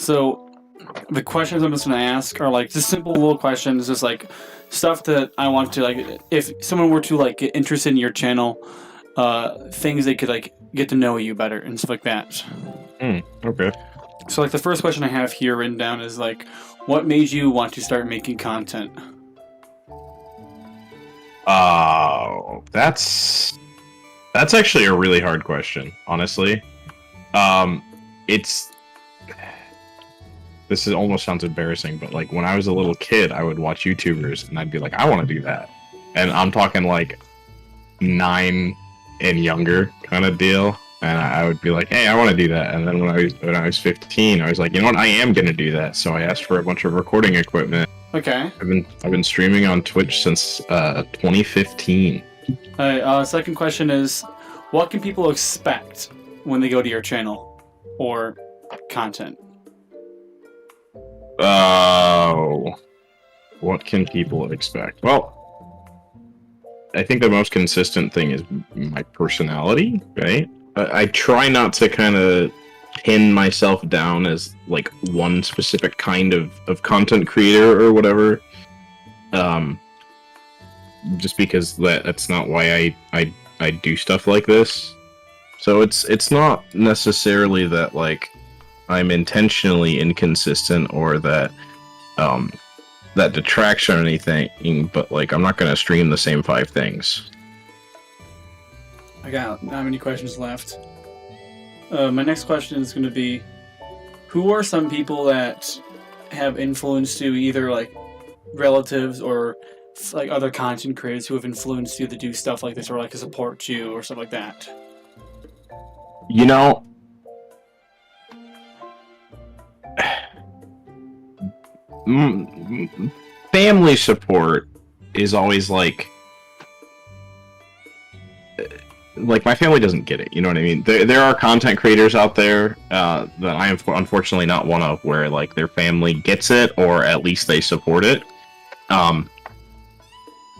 So the questions I'm just gonna ask are like just simple little questions, just like stuff that I want to like. If someone were to like get interested in your channel, things they could like get to know you better and stuff like that. Okay. So like the first question I have here written down is like, what made you want to start making content? That's actually a really hard question, honestly. This almost sounds embarrassing, but like when I was a little kid, I would watch YouTubers and I'd be like, I want to do that. And I'm talking like 9 and younger kind of deal. And I would be like, hey, I want to do that. And then when I was 15, I was like, you know what, I am gonna do that. So I asked for a bunch of recording equipment. Okay. I've been streaming on Twitch since 2015. Alright, second question is, what can people expect when they go to your channel or content? Oh, what can people expect? Well, I think the most consistent thing is my personality, right? I try not to kind of pin myself down as like one specific kind of content creator or whatever. Just because that's not why I do stuff like this. So it's not necessarily that like I'm intentionally inconsistent or that that detracts or anything, but like I'm not gonna stream the same 5 things. I got not many questions left. My next question is going to be, who are some people that have influenced you, either like relatives or like other content creators who have influenced you to do stuff like this, or like to support you or stuff like that? You know, family support is always like my family doesn't get it, you know what I mean? There are content creators out there that I am unfortunately not one of, where like their family gets it, or at least they support it. And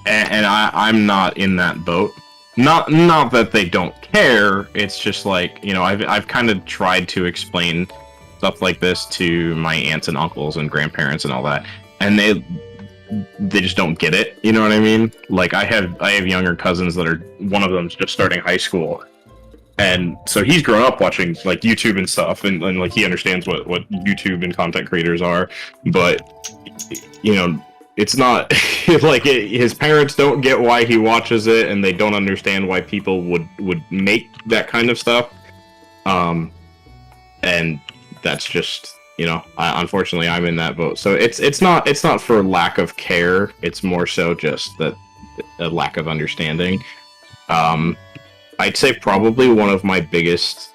I'm not in that boat. Not that they don't care. It's just like, you know, I've kind of tried to explain stuff like this to my aunts and uncles and grandparents and all that, and they just don't get it, you know what I mean? Like I have younger cousins that are, one of them's just starting high school, and so he's grown up watching like YouTube and stuff, and like he understands what YouTube and content creators are, but you know, it's not like his parents don't get why he watches it, and they don't understand why people would make that kind of stuff, and that's just, you know, unfortunately I'm in that boat. So it's not for lack of care. It's more so just that a lack of understanding. I'd say probably one of my biggest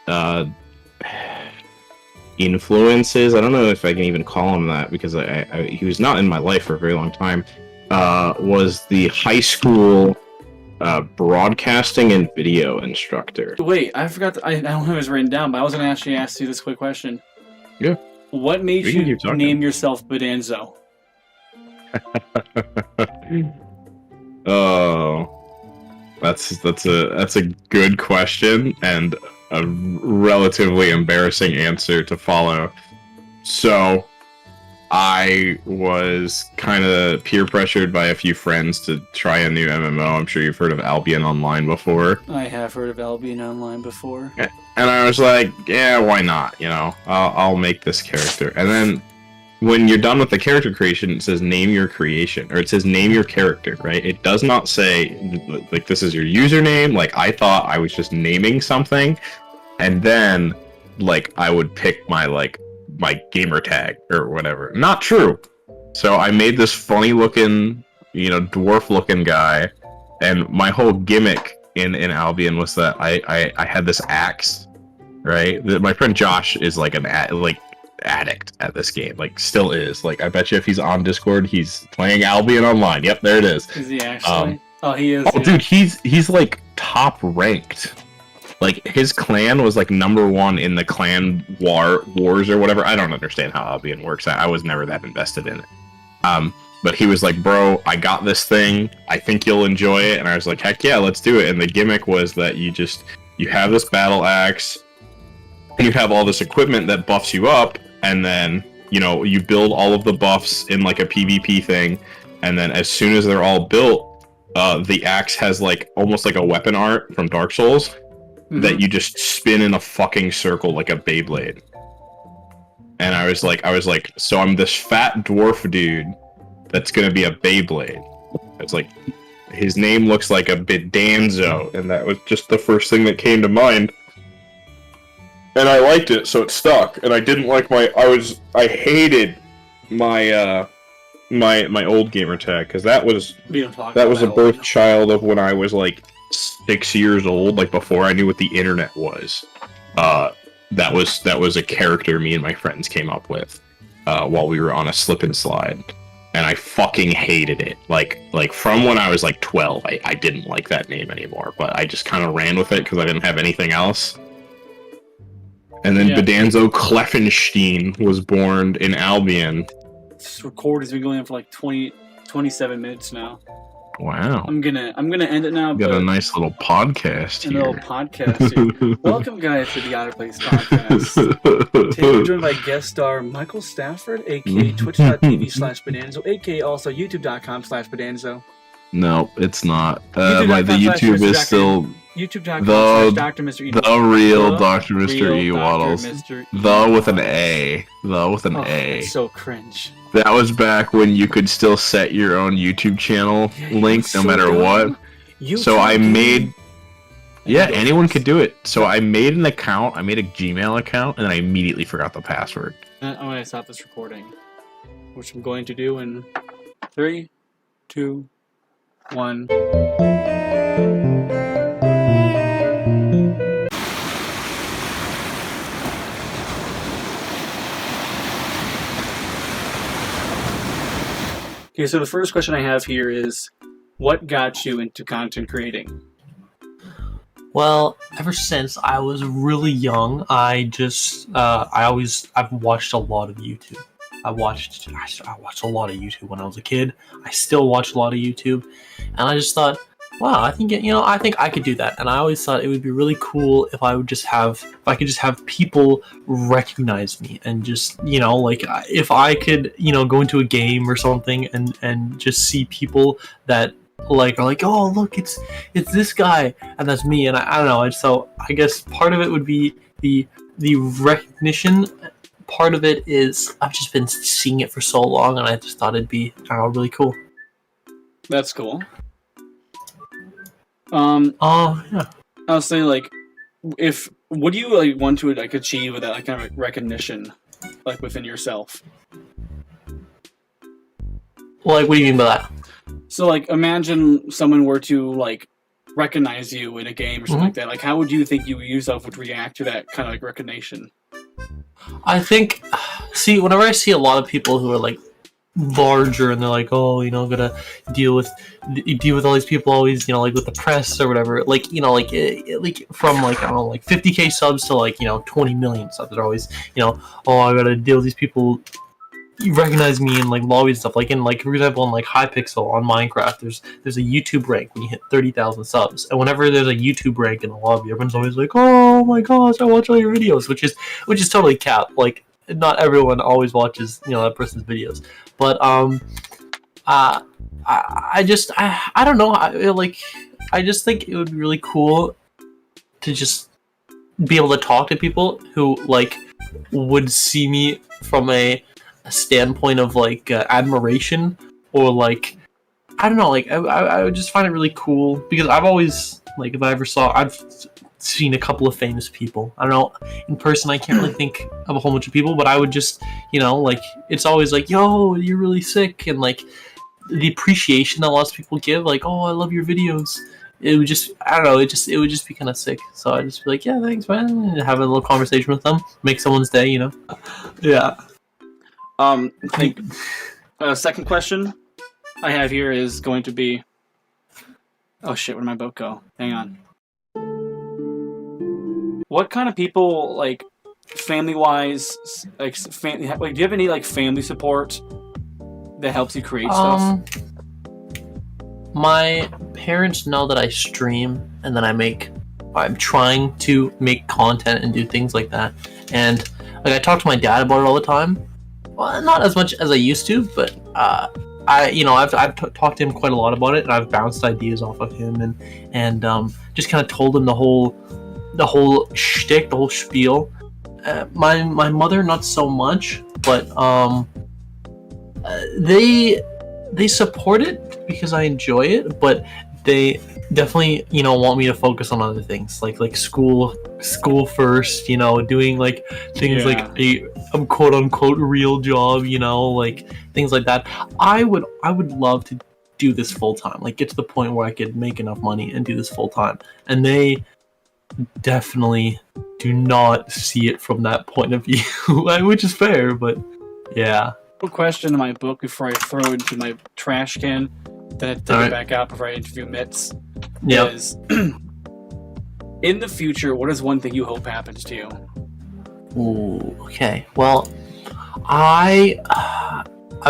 influences, I don't know if I can even call him that, because he was not in my life for a very long time, was the high school broadcasting and video instructor. Wait, I forgot. I don't have it written down, but I was going to actually ask you this quick question. Yeah. What made you name yourself Bidanzo? Oh, that's a good question and a relatively embarrassing answer to follow. So, I was kind of peer pressured by a few friends to try a new MMO. I'm sure you've heard of Albion Online before. I have heard of Albion Online before. And I was like, yeah, why not? You know, I'll make this character. And then when you're done with the character creation, it says name your creation, or it says name your character, right? It does not say like this is your username. Like I thought I was just naming something, and then like I would pick my gamer tag or whatever. Not true. So I made this funny looking, you know, dwarf looking guy, and my whole gimmick in Albion was that I had this axe, right? My friend Josh is like an addict at this game, like still is. Like I bet you if he's on Discord, he's playing Albion Online. Yep, there it is. Is he actually? Oh, he is. Oh, dude, he's like top ranked. Like his clan was like #1 in the clan wars or whatever. I don't understand how Albion works. I was never that invested in it. But he was like, bro, I got this thing. I think you'll enjoy it. And I was like, heck yeah, let's do it. And the gimmick was that you have this battle axe, and you have all this equipment that buffs you up, and then you build all of the buffs in like a PvP thing, and then as soon as they're all built, the axe has like almost like a weapon art from Dark Souls that you just spin in a fucking circle like a Beyblade. And I was like, so I'm this fat dwarf dude that's gonna be a Beyblade. It's like, his name looks like a Bidanzo, and that was just the first thing that came to mind. And I liked it, so it stuck. And I didn't like I hated my my old gamer tag, because that was a birth child of when I was like 6 years old, like before I knew what the internet was. That was a character me and my friends came up with while we were on a slip and slide, and I fucking hated it. Like from when I was like 12, I didn't like that name anymore, but I just kind of ran with it because I didn't have anything else. And then Bidanzo Kleffenstein was born in Albion. This record has been going on for like 27 minutes now. Wow. I'm gonna end it now. Got a nice little podcast here. A little podcast here. Welcome, guys, to the Outer Place podcast. Today we're joined by guest star Michael Stafford, aka twitch.tv/Bidanzo, aka also youtube.com/Bidanzo. No, it's not. The YouTube is still youtube.com/Dr. The real Dr. Mr. E. Waddles. The with an A. The with an A. It's so cringe. That was back when you could still set your own YouTube channel link no matter what. So I made... Yeah, anyone could do it. So I made an account. I made a Gmail account, and then I immediately forgot the password. I'm going to stop this recording, which I'm going to do in 3, 2, 1. Okay, so the first question I have here is, what got you into content creating? Well, ever since I was really young, I've watched a lot of YouTube. I watched a lot of YouTube when I was a kid. I still watch a lot of YouTube, and I just thought, wow, I think I could do that. And I always thought it would be really cool if I could just have people recognize me, and just, like if I could, go into a game or something and just see people that are like, oh look, it's this guy, and that's me. And I don't know. So I guess part of it would be the recognition. Part of it is I've just been seeing it for so long, and I just thought it'd be really cool. That's cool. Yeah. I was saying, what do you want to achieve with that kind of recognition, within yourself? What do you mean by that? So imagine someone were to recognize you in a game or something like that. How would you think you yourself would react to that kind of recognition? I think, whenever I see a lot of people who are larger, and they're like, oh, gotta deal with all these people always, with the press or whatever, from I don't know, 50k subs to 20 million subs. They're always, oh, I gotta deal with these people. You recognize me in lobbies and stuff. For example, in Hypixel on Minecraft, there's a YouTube rank when you hit 30,000 subs, and whenever there's a YouTube rank in the lobby, everyone's always like, oh my gosh, I watch all your videos, which is totally cap. Not everyone always watches that person's videos, but I don't know. I just think it would be really cool to just be able to talk to people who would see me from a standpoint of admiration, or I don't know, I would just find it really cool, because I've always if I ever I've seen a couple of famous people. I don't know, in person I can't really think of a whole bunch of people, but I would just it's always yo, you're really sick, and the appreciation that lots of people give, oh, I love your videos. It would just, I don't know, it would just be kind of sick. So I'd just be like, yeah, thanks, man, and have a little conversation with them, make someone's day, Yeah. I think second question I have here is going to be, oh shit, where'd my boat go? Hang on. What kind of people, family-wise, do you have any family support that helps you create stuff? My parents know that I stream, and that I'm trying to make content and do things like that, and Like I talk to my dad about it all the time. Well, not as much as I used to, but I've talked to him quite a lot about it, and I've bounced ideas off of him, and just kind of told him the whole shtick, the whole spiel. My mother, not so much, but they support it because I enjoy it, but they definitely want me to focus on other things like school first, doing like things like a quote unquote real job, like things like that. I would love to do this full time, like get to the point where I could make enough money and do this full time, and they definitely do not see it from that point of view, which is fair, but yeah. A question in my book before I throw it into my trash can, then I take it back out before I interview Mitz. Yeah. Is in the future, what is one thing you hope happens to you? Ooh, okay. Well, I've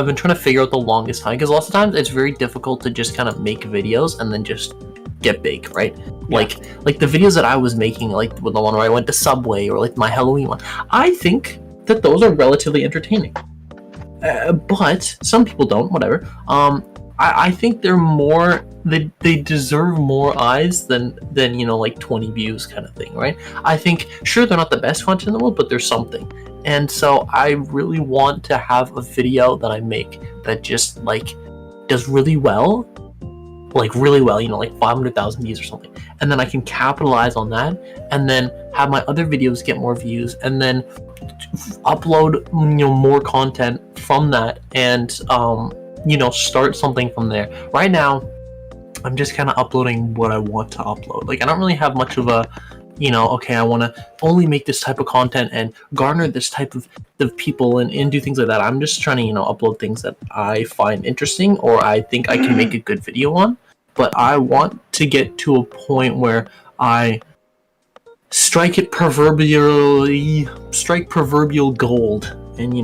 been trying to figure out the longest time, because lots of times it's very difficult to just kind of make videos and then just get big, right? Yeah. Like the videos that I was making, like the one where I went to Subway, or like my Halloween one, I think that those are relatively entertaining. But some people don't, whatever. I think they're more, they deserve more eyes than like 20 views kind of thing, right? I think, sure, they're not the best content in the world, but there's something. And so I really want to have a video that I make that just like does really well, like 500,000 views or something, and then I can capitalize on that, and then have my other videos get more views, and then upload more content from that, and start something from there. Right now I'm just kind of uploading what I want to upload. Like I don't really have much of a okay, I want to only make this type of content and garner this type of people and do things like that. I'm just trying to upload things that I find interesting or I think I can make a good video on. But I want to get to a point where I strike proverbial gold, and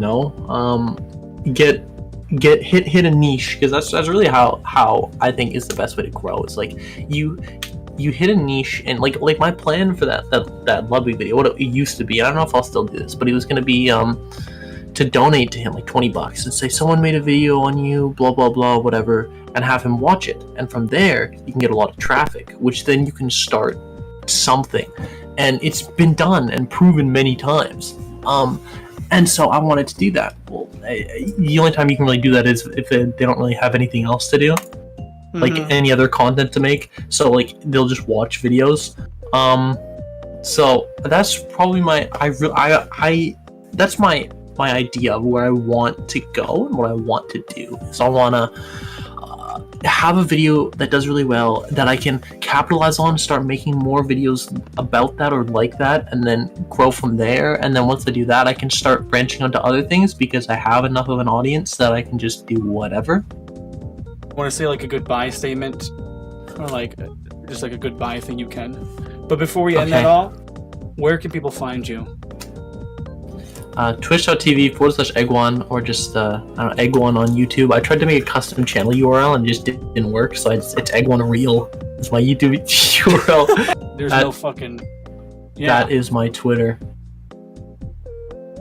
hit a niche, because that's really how I think is the best way to grow. It's like you hit a niche, and like my plan for that Ludwig video, what it used to be, I don't know if I'll still do this, but it was going to be to donate to him like $20 and say someone made a video on you, blah blah blah, whatever, and have him watch it, and from there you can get a lot of traffic, which then you can start something. And it's been done and proven many times. And so I wanted to do that. Well, the only time you can really do that is if they don't really have anything else to do, like any other content to make. So like they'll just watch videos. So that's probably that's my idea of where I want to go and what I want to do. So I want to have a video that does really well that I can capitalize on, start making more videos about that or like that, and then grow from there. And then once I do that, I can start branching onto other things because I have enough of an audience that I can just do whatever. I want to say like a goodbye statement, or like just like a goodbye thing you can. But before we end that all, where can people find you? Twitch.tv/Eggwon, or just Eggwon on YouTube. I tried to make a custom channel URL and it just didn't work, so it's Eggwon Real. It's my YouTube URL. There's no fucking... Yeah. That is my Twitter.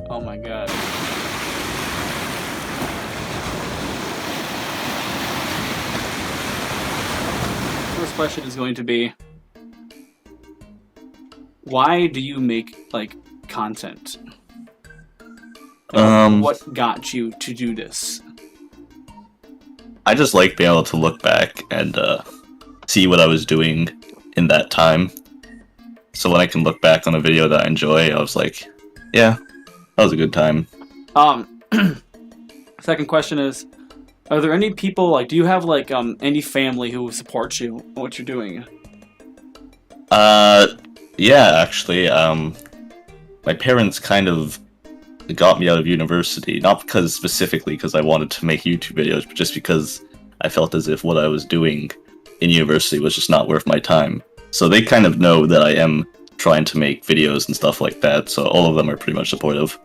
Oh my god. First question is going to be, why do you make like content? What got you to do this? I just like being able to look back and see what I was doing in that time. So when I can look back on a video that I enjoy, I was like, yeah, that was a good time. Second question is, are there any people, like, do you have like any family who supports you in what you're doing? Yeah, actually, my parents kind of got me out of university, not specifically because I wanted to make YouTube videos, but just because I felt as if what I was doing in university was just not worth my time. So they kind of know that I am trying to make videos and stuff like that, so all of them are pretty much supportive.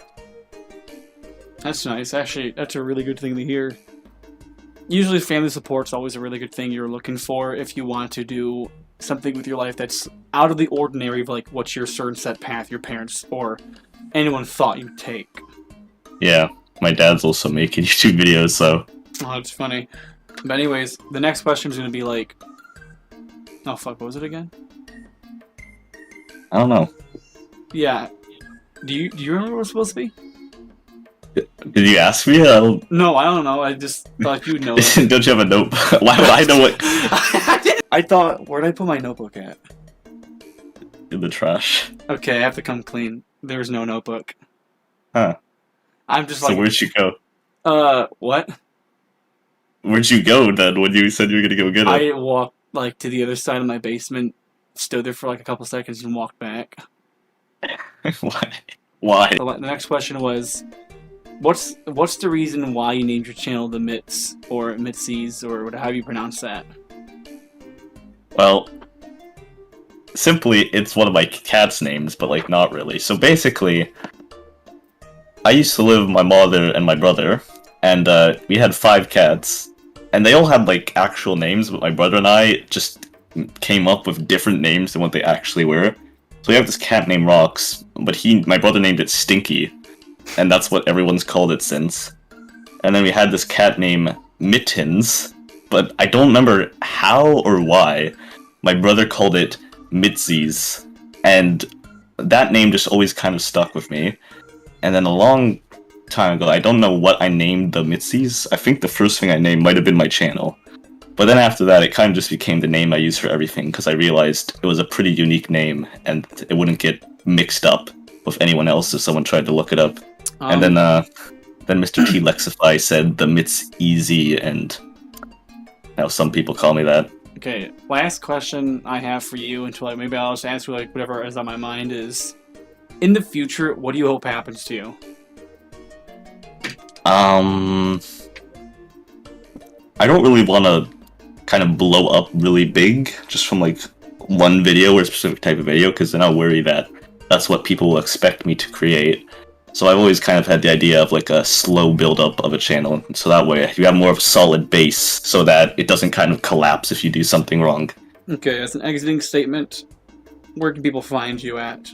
That's nice. Actually, that's a really good thing to hear. Usually family support's always a really good thing you're looking for if you want to do something with your life that's out of the ordinary of like what's your certain set path your parents or anyone thought you'd take. Yeah, my dad's also making YouTube videos, so Oh, that's funny. But anyways, the next question is gonna be like, oh fuck, what was it again? I don't know. Yeah. Do you remember what it was supposed to be? Did you ask me? I don't... No, I don't know. I just thought you'd know it. Don't you have a note? Why would I know what? I thought, where'd I put my notebook at? In the trash. Okay, I have to come clean. There's no notebook. Huh. I'm just So like, where'd you go? What? Where'd you go then when you said you were gonna go get it? I walked like to the other side of my basement, stood there for like a couple seconds, and walked back. Why? Why? So the next question was, what's the reason why you named your channel The Mitz or Mitzez or however you pronounce that? Well, simply, it's one of my cat's names, but like not really. So basically, I used to live with my mother and my brother, and we had 5 cats, and they all had like actual names, but my brother and I just came up with different names than what they actually were. So we have this cat named Rox, but my brother named it Stinky, and that's what everyone's called it since. And then we had this cat named Mittens, but I don't remember how or why. My brother called it Mitzez, and that name just always kind of stuck with me. And then a long time ago, I don't know what I named the Mitzez. I think the first thing I named might have been my channel. But then after that, it kind of just became the name I use for everything, because I realized it was a pretty unique name, and it wouldn't get mixed up with anyone else if someone tried to look it up. And then Mr. T Lexify said the Mitzez, and now some people call me that. Okay, last question I have for you until maybe I'll just ask you like whatever is on my mind is, in the future, what do you hope happens to you? I don't really want to kind of blow up really big just from like one video or a specific type of video, because then I'll worry that that's what people will expect me to create. So I've always kind of had the idea of like a slow build up of a channel, so that way you have more of a solid base so that it doesn't kind of collapse if you do something wrong. Okay, as an exiting statement, where can people find you at?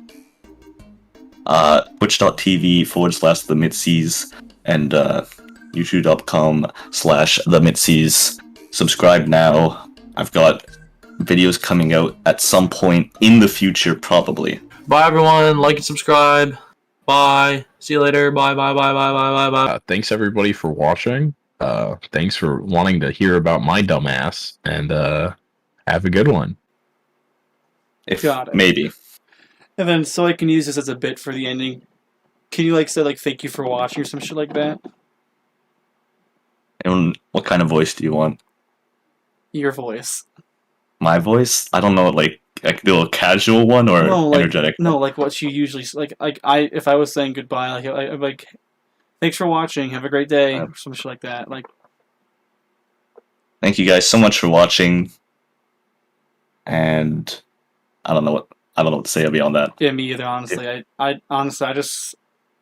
Twitch.tv/TheMitzez and youtube.com/TheMitzez. Subscribe now. I've got videos coming out at some point in the future, probably. Bye, everyone. Like and subscribe. Bye. See you later. Bye, bye, bye, bye, bye, bye, bye. Thanks everybody for watching. Thanks for wanting to hear about my dumbass, and have a good one. Got it. Maybe. And then, so I can use this as a bit for the ending, can you like say like thank you for watching or some shit like that? And what kind of voice do you want? Your voice. My voice? I don't know, like I could do a casual one or No, like, energetic. No, like what you usually if I was saying goodbye, I'd like, thanks for watching, have a great day, or some shit like that. Like, thank you guys so much for watching, and I don't know what to say beyond that. yeah, me either. Honestly, I honestly,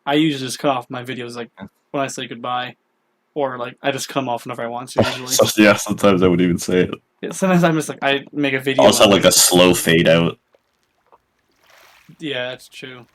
I usually just cut off my videos like when I say goodbye, or like I just come off whenever I want to. Usually, So, yeah, sometimes I would even say it. Yeah, sometimes I'm just like I make a video. Also, like a slow fade out. Yeah, that's true.